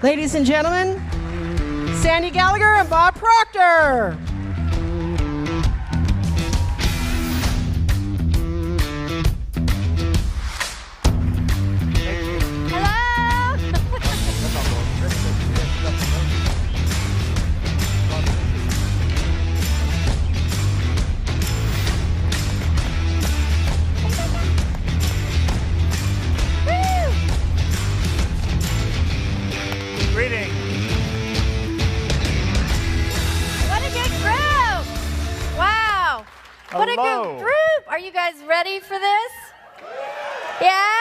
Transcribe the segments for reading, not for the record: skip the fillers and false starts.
Ladies and gentlemen, Sandy Gallagher and Bob Proctor. What a good group. Are you guys ready for this? Yeah?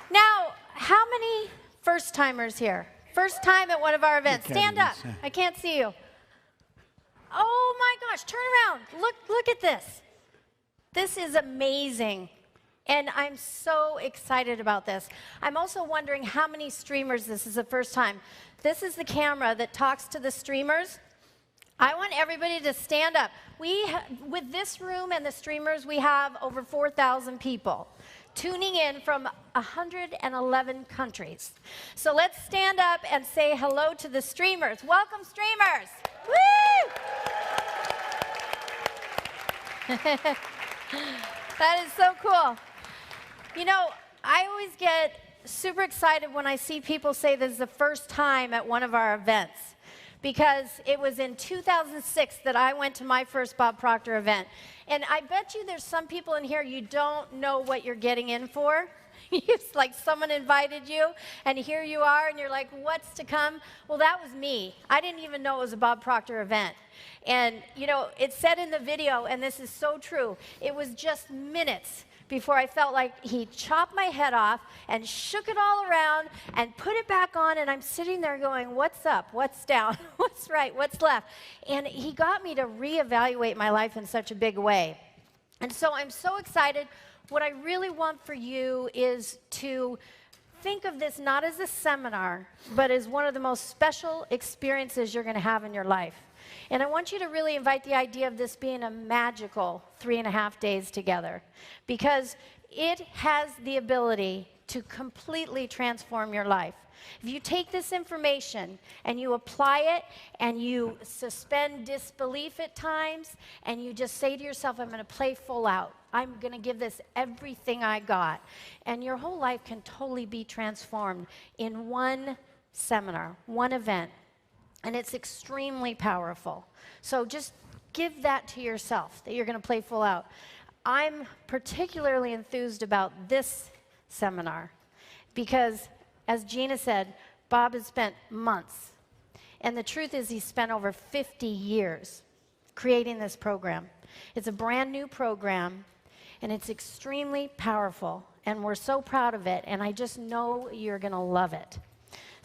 Now, how many first-timers here? First time at one of our events. Stand up. I can't see you. Oh my gosh, turn around. Look at this. This is amazing. And I'm so excited about this. I'm also wondering how many streamers this is the first time. This is the camera that talks to the streamers. I want everybody to stand up. With this room and the streamers, we have over 4,000 people tuning in from 111 countries. So let's stand up and say hello to the streamers. Welcome, streamers. Woo! That is so cool. You know, I always get super excited when I see people say this is the first time at one of our events, because it was in 2006 that I went to my first Bob Proctor event. And I bet you there's some people in here, you don't know what you're getting in for. It's like someone invited you, and here you are, and you're like, what's to come? Well, that was me. I didn't even know it was a Bob Proctor event. And, you know, it said in the video, and this is so true, it was just minutes before I felt like he chopped my head off and shook it all around and put it back on, and I'm sitting there going, what's up, what's down, what's right, what's left? And he got me to reevaluate my life in such a big way. And so I'm so excited. What I really want for you is to think of this not as a seminar, but as one of the most special experiences you're going to have in your life. And I want you to really invite the idea of this being a magical 3.5 days together, because it has the ability to completely transform your life. If you take this information and you apply it and you suspend disbelief at times and you just say to yourself, I'm going to play full out. I'm going to give this everything I got. And your whole life can totally be transformed in one seminar, one event. And it's extremely powerful. So just give that to yourself, that you're going to play full out. I'm particularly enthused about this seminar because, as Gina said, Bob has spent months. And the truth is he spent over 50 years creating this program. It's a brand new program, and it's extremely powerful. And we're so proud of it, and I just know you're going to love it.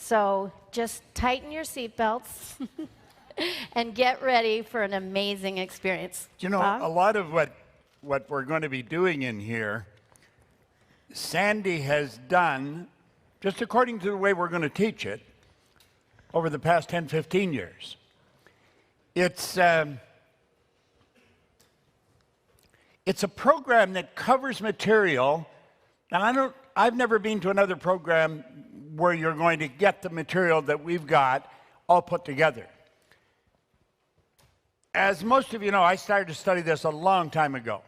So just tighten your seatbelts and get ready for an amazing experience. You know, Bob? A lot of what we're going to be doing in here, Sandy has done, just according to the way we're going to teach it, over the past 10, 15 years. It's a program that covers material, and I've never been to another program where you're going to get the material that we've got all put together. As most of you know, I started to study this a long time ago.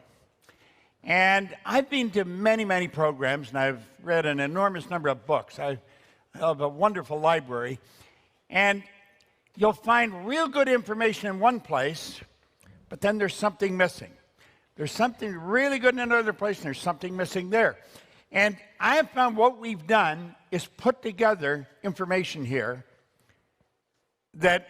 And I've been to many, many programs, and I've read an enormous number of books. I have a wonderful library. And you'll find real good information in one place, but then there's something missing. There's something really good in another place, and there's something missing there. And I have found what we've done is put together information here that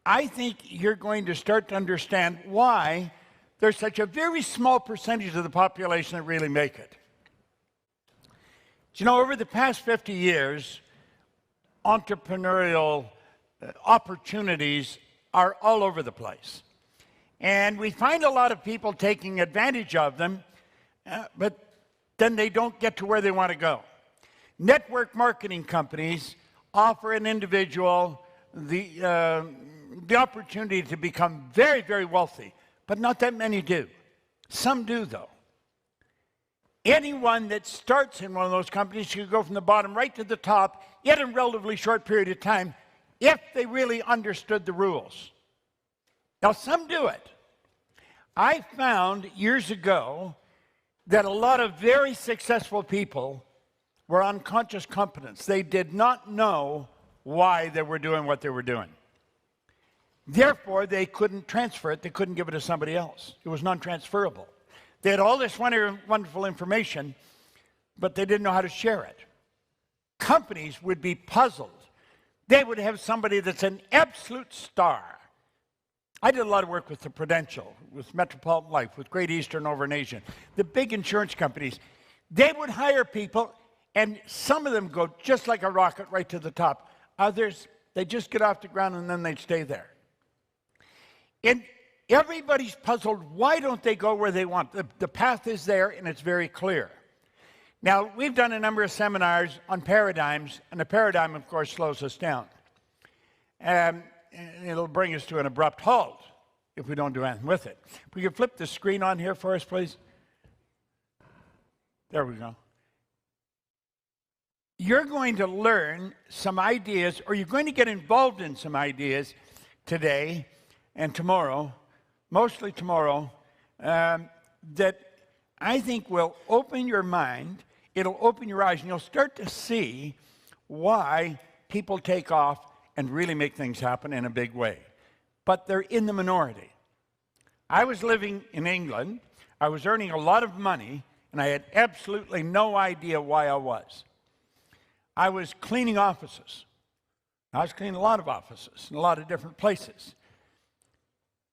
I think you're going to start to understand why there's such a very small percentage of the population that really make it. You know, over the past 50 years, entrepreneurial opportunities are all over the place. And we find a lot of people taking advantage of them, but then they don't get to where they want to go. Network marketing companies offer an individual the opportunity to become very, very wealthy, but not that many do. Some do, though. Anyone that starts in one of those companies should go from the bottom right to the top in a relatively short period of time if they really understood the rules. Now, some do it. I found years ago that a lot of very successful people were unconscious competence. They did not know why they were doing what they were doing. Therefore, they couldn't transfer it. They couldn't give it to somebody else. It was non-transferable. They had all this wonderful information, but they didn't know how to share it. Companies would be puzzled. They would have somebody that's an absolute star. I did a lot of work with the Prudential, with Metropolitan Life, with Great Eastern over in Asia. The big insurance companies, they would hire people, and some of them go just like a rocket right to the top. Others, they just get off the ground and then they'd stay there. And everybody's puzzled, why don't they go where they want? The path is there and it's very clear. Now, we've done a number of seminars on paradigms, and the paradigm, of course, slows us down. And it'll bring us to an abrupt halt if we don't do anything with it. If we could flip the screen on here for us, please. There we go. You're going to learn some ideas, or you're going to get involved in some ideas today and tomorrow, mostly tomorrow, that I think will open your mind, it'll open your eyes, and you'll start to see why people take off and really make things happen in a big way. But they're in the minority. I was living in England, I was earning a lot of money, and I had absolutely no idea why I was. I was cleaning offices. I was cleaning a lot of offices in a lot of different places.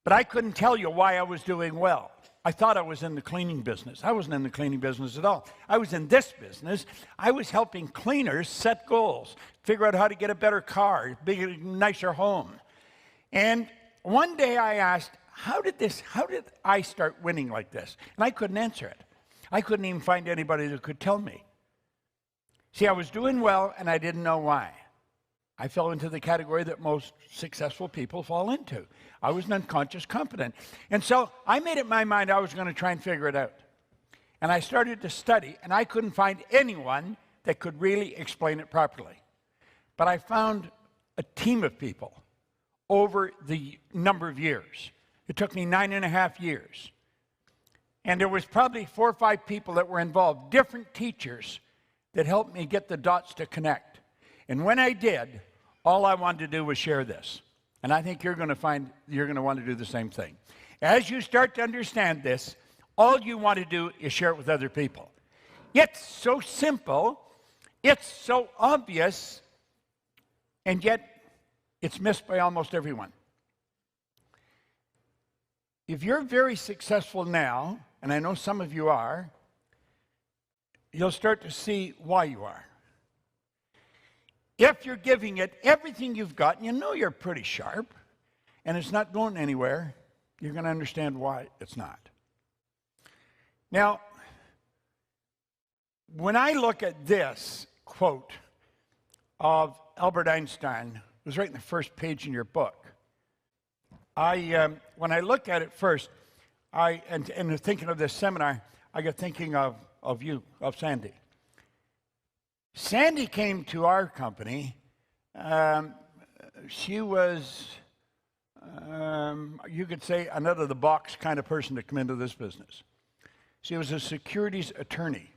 But I couldn't tell you why I was doing well. I thought I was in the cleaning business. I wasn't in the cleaning business at all. I was in this business. I was helping cleaners set goals, figure out how to get a better car, bigger, nicer home. And one day I asked, how did I start winning like this? And I couldn't answer it. I couldn't even find anybody that could tell me. See, I was doing well and I didn't know why. I fell into the category that most successful people fall into. I was an unconscious competent. And so I made up my mind I was going to try and figure it out. And I started to study, and I couldn't find anyone that could really explain it properly. But I found a team of people over the number of years. It took me 9.5 years. And there was probably 4 or 5 people that were involved, different teachers that helped me get the dots to connect. And when I did, all I wanted to do was share this. And I think you're going to find you're going to want to do the same thing. As you start to understand this, all you want to do is share it with other people. It's so simple, it's so obvious, and yet it's missed by almost everyone. If you're very successful now, and I know some of you are, you'll start to see why you are. If you're giving it everything you've got, and you know you're pretty sharp, and it's not going anywhere, you're going to understand why it's not. Now, when I look at this quote of Albert Einstein, it was right in the first page in your book. When I look at it first, and thinking of this seminar, I got thinking of you, of Sandy. Sandy came to our company. She was, you could say, an out-of-the-box kind of person to come into this business. She was a securities attorney,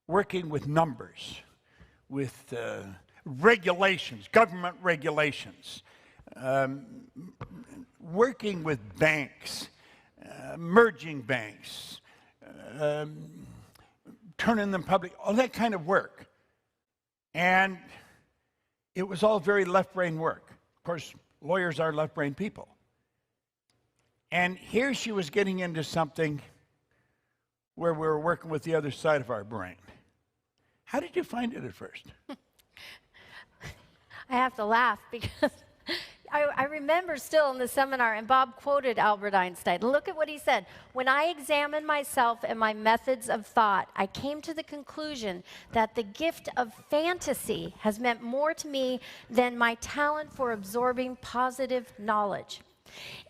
working with numbers, with regulations, government regulations, working with banks, merging banks, turning them public, all that kind of work. And it was all very left-brain work. Of course, lawyers are left-brain people. And here she was getting into something where we were working with the other side of our brain. How did you find it at first? I have to laugh because I remember still in the seminar, and Bob quoted Albert Einstein. Look at what he said. When I examined myself and my methods of thought, I came to the conclusion that the gift of fantasy has meant more to me than my talent for absorbing positive knowledge.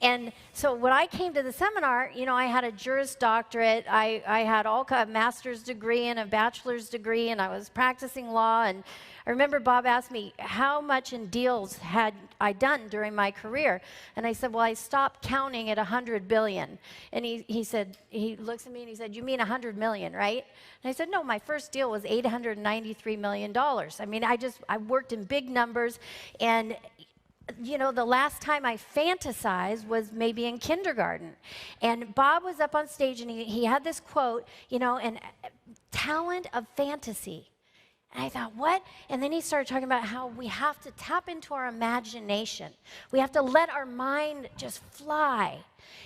And so when I came to the seminar, you know, I had a Juris Doctorate, I had all kind of master's degree and a bachelor's degree, and I was practicing law. And I remember Bob asked me how much in deals had I done during my career. And I said, well, I stopped counting at 100 billion. And he said, he looks at me and he said, you mean 100 million, right? And I said, no, my first deal was $893 million. I mean, I worked in big numbers. And you know, the last time I fantasized was maybe in kindergarten. And Bob was up on stage and he had this quote, you know, and talent of fantasy. And I thought, what? And then he started talking about how we have to tap into our imagination. We have to let our mind just fly.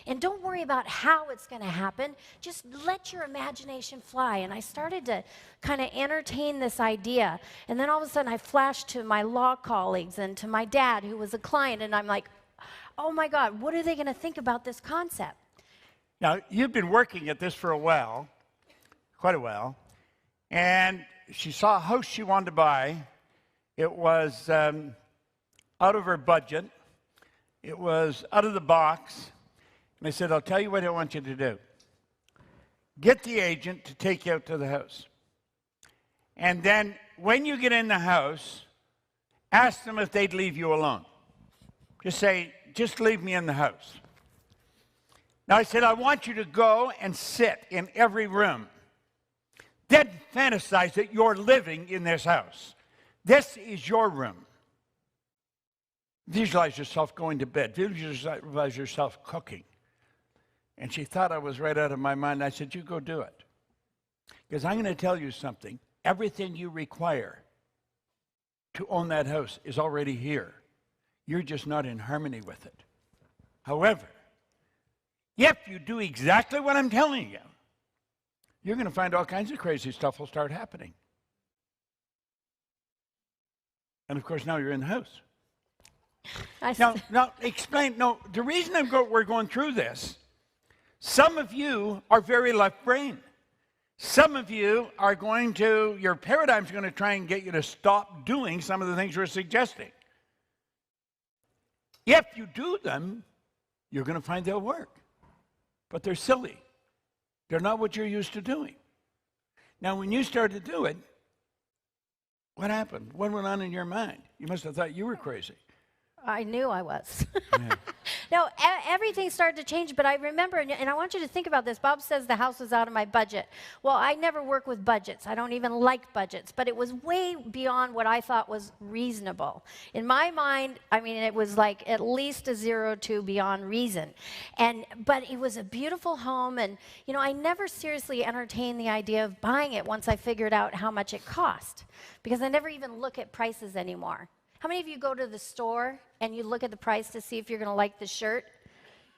And don't worry about how it's going to happen. Just let your imagination fly. And I started to kind of entertain this idea. And then all of a sudden I flashed to my law colleagues and to my dad, who was a client. And I'm like, oh my God, what are they going to think about this concept? Now, you've been working at this for a while, quite a while. And she saw a house she wanted to buy. It was out of her budget. It was out of the box. And I said, I'll tell you what I want you to do. Get the agent to take you out to the house. And then when you get in the house, ask them if they'd leave you alone. Just say, just leave me in the house. Now I said, I want you to go and sit in every room. Then fantasize that you're living in this house. This is your room. Visualize yourself going to bed. Visualize yourself cooking. And she thought I was right out of my mind. I said, you go do it. Because I'm going to tell you something. Everything you require to own that house is already here. You're just not in harmony with it. However, if you do exactly what I'm telling you, you're going to find all kinds of crazy stuff will start happening. And of course, now you're in the house. Now, explain. No, the reason we're going through this, some of you are very left brain. Some of you are your paradigm's going to try and get you to stop doing some of the things we're suggesting. If you do them, you're going to find they'll work. But they're silly. They're not what you're used to doing. Now, when you start to do it, what happened? What went on in your mind? You must have thought you were crazy. I knew I was. Yeah. No, everything started to change, but I remember, and I want you to think about this. Bob says the house was out of my budget. Well, I never work with budgets. I don't even like budgets, but it was way beyond what I thought was reasonable. In my mind, I mean, it was like at least a 0 to beyond reason. But it was a beautiful home, and, you know, I never seriously entertained the idea of buying it once I figured out how much it cost, because I never even look at prices anymore. How many of you go to the store and you look at the price to see if you're going to like the shirt?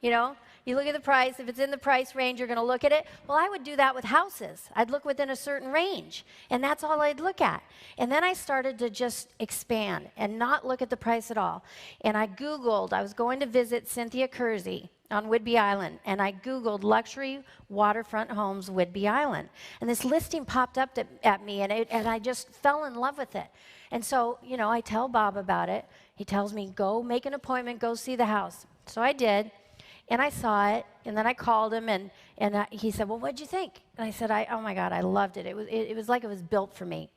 You know, you look at the price. If it's in the price range, you're going to look at it. Well, I would do that with houses. I'd look within a certain range, and that's all I'd look at. And then I started to just expand and not look at the price at all. And I Googled. I was going to visit Cynthia Kersey on Whidbey Island, and I Googled luxury waterfront homes, Whidbey Island. And this listing popped up at me, and I just fell in love with it. And so, you know, I tell Bob about it. He tells me, go make an appointment, go see the house. So I did, and I saw it, and then I called him, and he said, well, what'd you think? And I said, oh my God, I loved it. It was like it was built for me.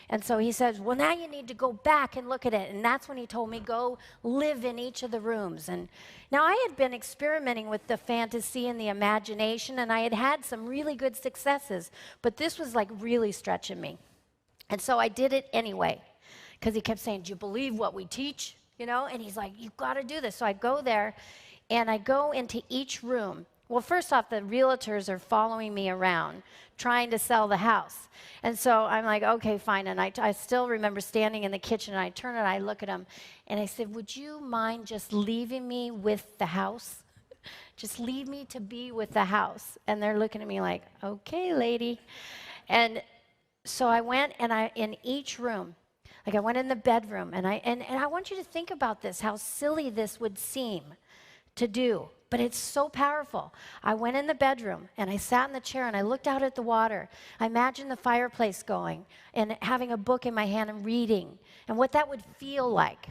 And so he says, well, now you need to go back and look at it. And that's when he told me, go live in each of the rooms. And now I had been experimenting with the fantasy and the imagination, and I had had some really good successes, but this was like really stretching me. And so I did it anyway, because he kept saying, do you believe what we teach? You know, and he's like, you've got to do this. So I go there, and I go into each room. Well, first off, the realtors are following me around, trying to sell the house. And so I'm like, okay, fine. And I still remember standing in the kitchen, and I turn and I look at them, and I said, would you mind just leaving me with the house? Just leave me to be with the house. And they're looking at me like, okay, lady. And so I went, and in each room, like I went in the bedroom, and I want you to think about this, how silly this would seem to do, but it's so powerful. I went in the bedroom, and I sat in the chair, and I looked out at the water. I imagined the fireplace going, and having a book in my hand and reading, and what that would feel like.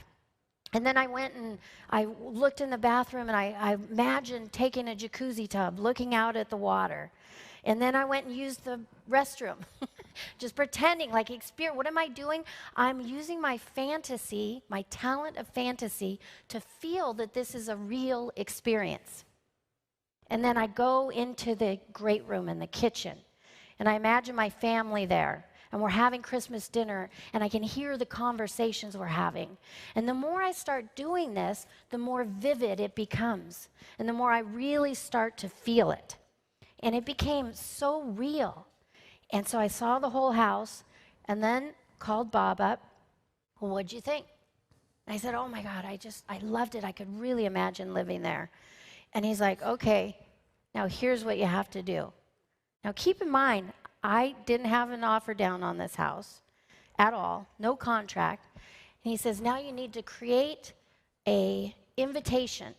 And then I went and I looked in the bathroom, and I imagined taking a jacuzzi tub, looking out at the water. And then I went and used the restroom, just pretending like what am I doing? I'm using my fantasy, my talent of fantasy, to feel that this is a real experience. And then I go into the great room in the kitchen, and I imagine my family there. And we're having Christmas dinner, and I can hear the conversations we're having. And the more I start doing this, the more vivid it becomes, and the more I really start to feel it. And it became so real. And so I saw the whole house, and then called Bob up. Well, what'd you think? And I said, oh my God, I loved it. I could really imagine living there. And he's like, okay, now here's what you have to do. Now keep in mind, I didn't have an offer down on this house at all, no contract. And he says, now you need to create an invitation